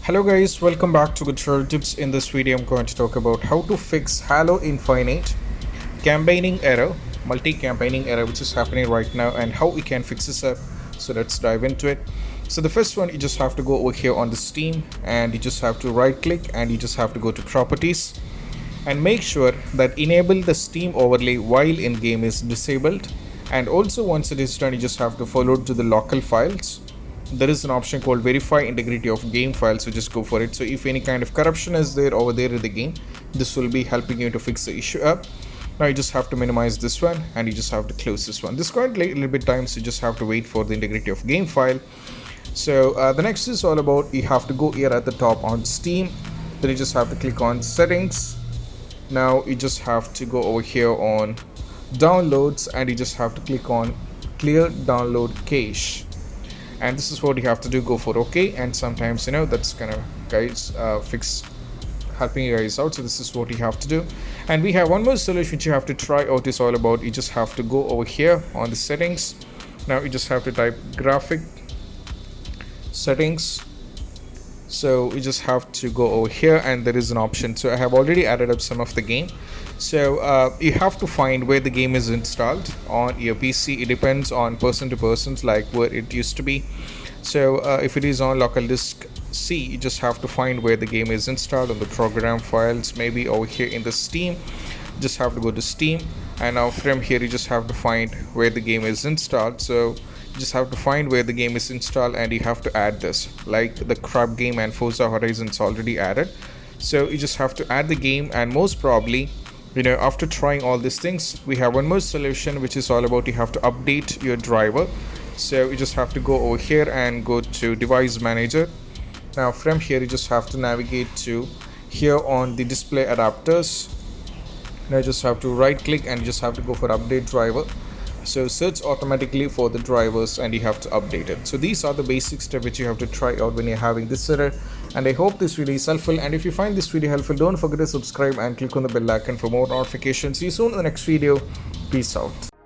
Hello guys, welcome back to Good Tutorial Tips. In this video I'm going to talk about how to fix Halo Infinite campaigning error, multi-campaigning error which is happening right now, and how we can fix this up. So let's dive into it. So the first one, you just have to go over here on the Steam and you just have to right click and you just have to go to properties and make sure that enable the Steam overlay while in game is disabled. And also once it is done, you just have to forward to the local files. There is an option called verify integrity of game files, so just go for it. So if any kind of corruption is there over there in the game, this will be helping you to fix the issue up. Now you just have to minimize this one and you just have to close this one. This quite a little bit time, so you just have to wait for the integrity of game file. So the next is all about, you have to go here at the top on Steam, then you just have to click on settings. Now you just have to go over here on downloads and you just have to click on clear download cache, and this is what you have to do. Go for OK, and sometimes that's gonna guys fix helping you guys out. So this is what you have to do. And we have one more solution which you have to try out. Is all about, you just have to go over here on the settings. Now you just have to type graphic settings. So you just have to go over here and there is an option. So I have already added up some of the game. So you have to find where the game is installed on your PC. It depends on person to person, like where it used to be. So if it is on local disk C, you just have to find where the game is installed on the program files, maybe over here in the Steam. You just have to go to Steam, and now from here you just have to find where the game is installed. So you just have to find where the game is installed and you have to add this, like the crab game and Forza Horizon is already added. So you just have to add the game, and most probably after trying all these things, we have one more solution which is all about, you have to update your driver. So you just have to go over here and go to device manager. Now from here you just have to navigate to here on the display adapters. Now you just have to right click and you just have to go for update driver. So search automatically for the drivers and you have to update it. So these are the basic steps which you have to try out when you're having this error. And I hope this video is helpful, and if you find this video helpful, don't forget to subscribe and click on the bell icon for more notifications. See you soon in the next video. Peace out.